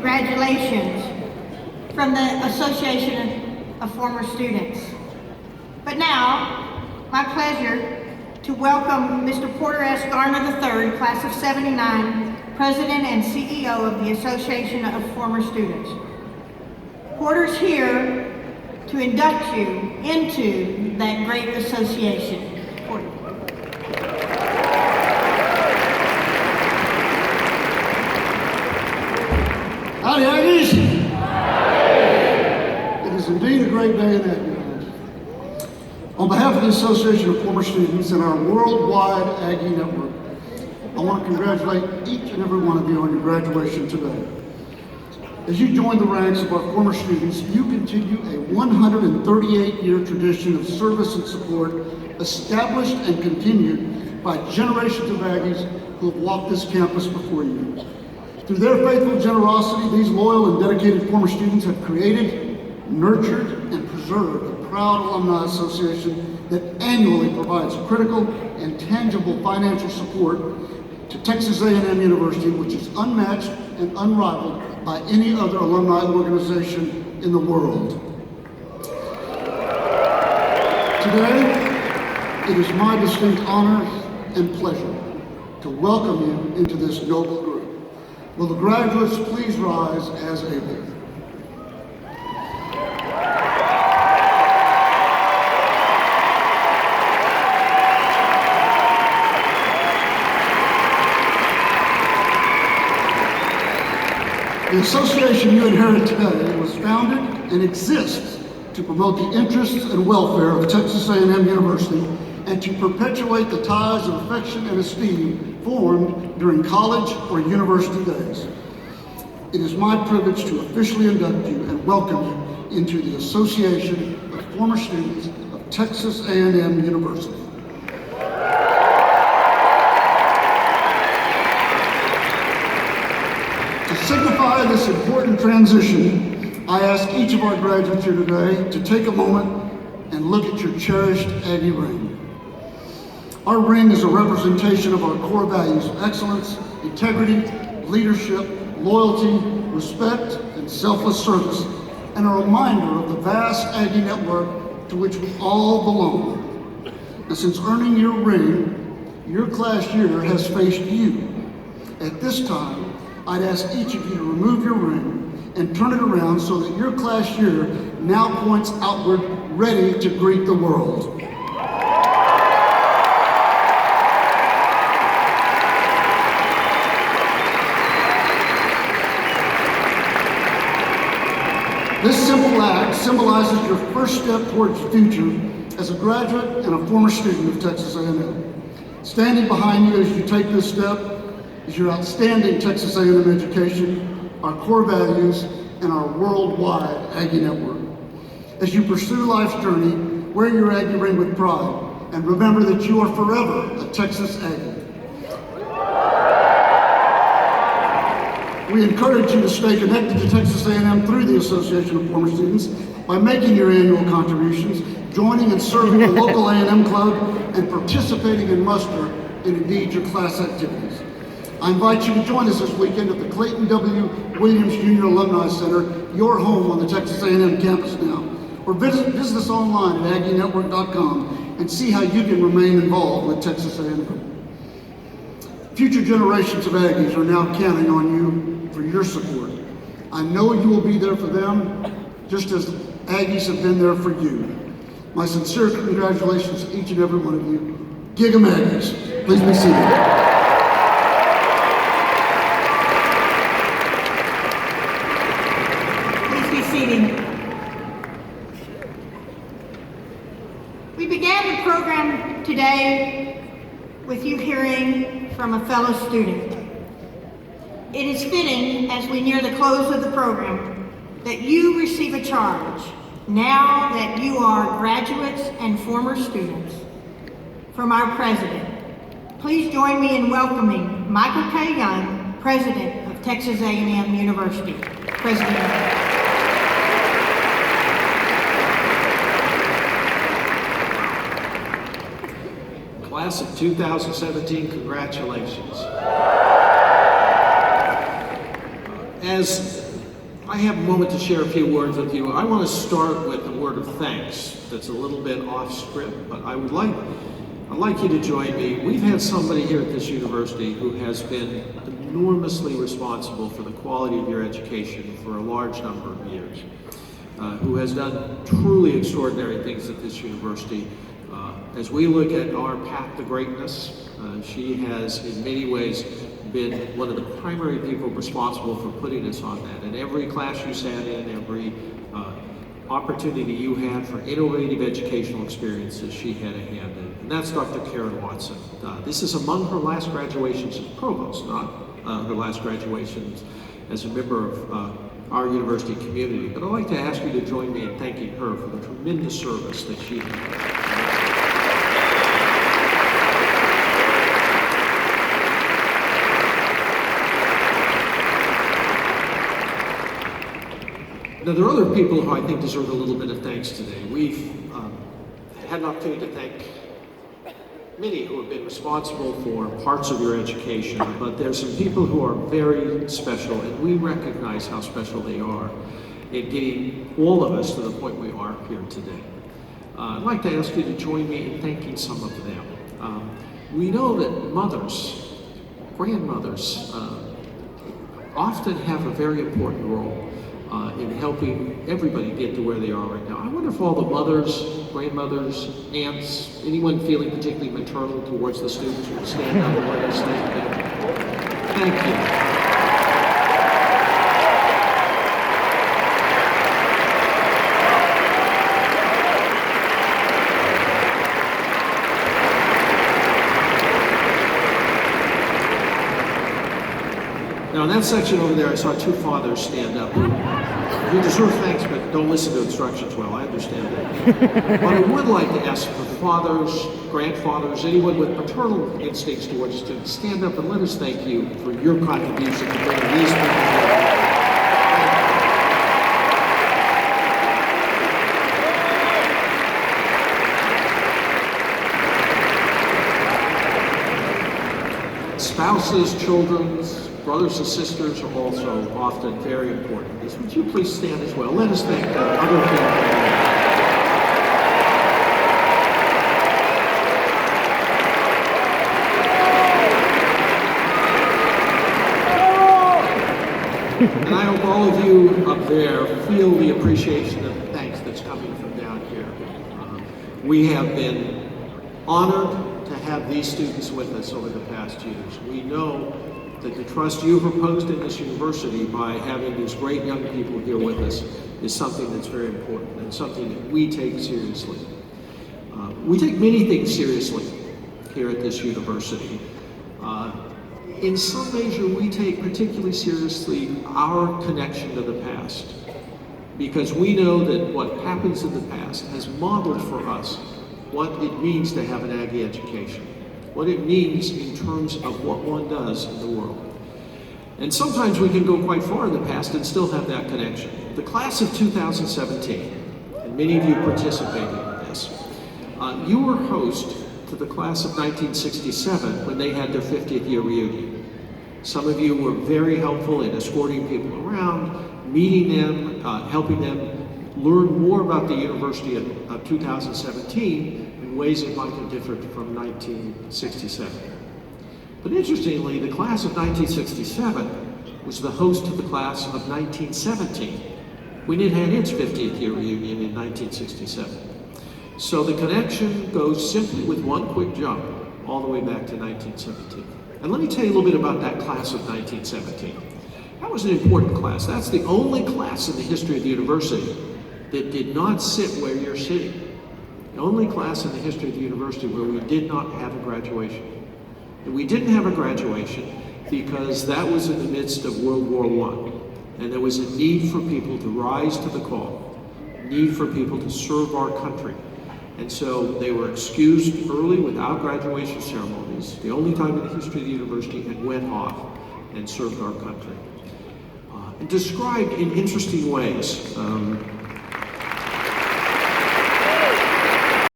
congratulations from the Association of Former Students. But now, my pleasure to welcome Mr. Porter S. Garner III, class of '79, President and CEO of the Association of Former Students. Porter's here to induct you into that great association. Porter. Howdy, Aggies! It is indeed a great day in Aggie land. On behalf of the Association of Former Students and our worldwide Aggie network, I want to congratulate each and every one of you on your graduation today. As you join the ranks of our former students, you continue a 138-year tradition of service and support established and continued by generations of Aggies who have walked this campus before you. Through their faithful generosity, these loyal and dedicated former students have created, nurtured, and preserved a proud alumni association that annually provides critical and tangible financial support to Texas A&M University, which is unmatched and unrivaled by any other alumni organization in the world. Today, it is my distinct honor and pleasure to welcome you into this noble group. Will the graduates please rise as able? The association you inherit today was founded and exists to promote the interests and welfare of Texas A&M University and to perpetuate the ties of affection and esteem formed during college or university days. It is my privilege to officially induct you and welcome you into the Association of Former Students of Texas A&M University. To signify this important transition, I ask each of our graduates here today to take a moment and look at your cherished Aggie ring. Our ring is a representation of our core values of excellence, integrity, leadership, loyalty, respect, and selfless service, and a reminder of the vast Aggie network to which we all belong. And since earning your ring, your class year has faced you. At this time, I'd ask each of you to remove your ring and turn it around so that your class year now points outward, ready to greet the world. This simple act symbolizes your first step towards the future as a graduate and a former student of Texas A&M. Standing behind you as you take this step is your outstanding Texas A&M education, our core values, and our worldwide Aggie network. As you pursue life's journey, wear your Aggie ring with pride, and remember that you are forever a Texas Aggie. We encourage you to stay connected to Texas A&M through the Association of Former Students by making your annual contributions, joining and serving a local A&M club, and participating in muster and indeed your class activities. I invite you to join us this weekend at the Clayton W. Williams Jr. Alumni Center, your home on the Texas A&M campus now. Or visit us online at aggienetwork.com and see how you can remain involved with Texas A&M. Future generations of Aggies are now counting on you for your support. I know you will be there for them, just as Aggies have been there for you. My sincere congratulations to each and every one of you. Gig 'em Aggies. Please be seated. We began the program today with you hearing from a fellow student. It is fitting, as we near the close of the program, that you receive a charge, now that you are graduates and former students, from our president. Please join me in welcoming Michael K. Young, President of Texas A&M University. President. Class of 2017, congratulations. As I have a moment to share a few words with you, I want to start with a word of thanks that's a little bit off script, but I'd like you to join me. We've had somebody here at this university who has been enormously responsible for the quality of your education for a large number of years, who has done truly extraordinary things at this university. As we look at our path to greatness, she has in many ways been one of the primary people responsible for putting us on that. And every class you sat in, every opportunity you had for innovative educational experiences, she had a hand in. And that's Dr. Karen Watson. This is among her last graduations as provost, not her last graduations as a member of our university community. But I'd like to ask you to join me in thanking her for the tremendous service that she had. Now, there are other people who I think deserve a little bit of thanks today. We've had an opportunity to thank many who have been responsible for parts of your education, but there's some people who are very special, and we recognize how special they are in getting all of us to the point we are here today. I'd like to ask you to join me in thanking some of them. We know that mothers, grandmothers, often have a very important role in helping everybody get to where they are right now. I wonder if all the mothers, grandmothers, aunts, anyone feeling particularly maternal towards the students would stand up and let us thank them. Thank you. Now, in that section over there, I saw two fathers stand up. You deserve thanks, but don't listen to instructions well. I understand that. But I would like to ask for fathers, grandfathers, anyone with paternal instincts towards students, stand up and let us thank you for your contribution to bringing these people together. Spouses, children, brothers and sisters are also often very important. Would you please stand as well? Let us thank other family. And I hope all of you up there feel the appreciation and thanks that's coming from down here. We have been honored to have these students with us over the past years. We know that the trust you've reposed in this university by having these great young people here with us is something that's very important and something that we take seriously. We take many things seriously here at this university. In some measure, we take particularly seriously our connection to the past, because we know that what happens in the past has modeled for us what it means to have an Aggie education, what it means in terms of what one does in the world. And sometimes we can go quite far in the past and still have that connection. The class of 2017, and many of you participated in this, you were host to the class of 1967 when they had their 50th year reunion. Some of you were very helpful in escorting people around, meeting them, helping them learn more about the University of 2017 in ways that might have differed from 1967. But interestingly, the class of 1967 was the host to the class of 1917 when it had its 50th year reunion in 1967. So the connection goes simply with one quick jump all the way back to 1917. And let me tell you a little bit about that class of 1917. That was an important class. That's the only class in the history of the university that did not sit where you're sitting. The only class in the history of the university where we did not have a graduation. And we didn't have a graduation because that was in the midst of World War I. And there was a need for people to rise to the call, a need for people to serve our country. And so they were excused early without graduation ceremonies, the only time in the history of the university, and went off and served our country. Described in interesting ways.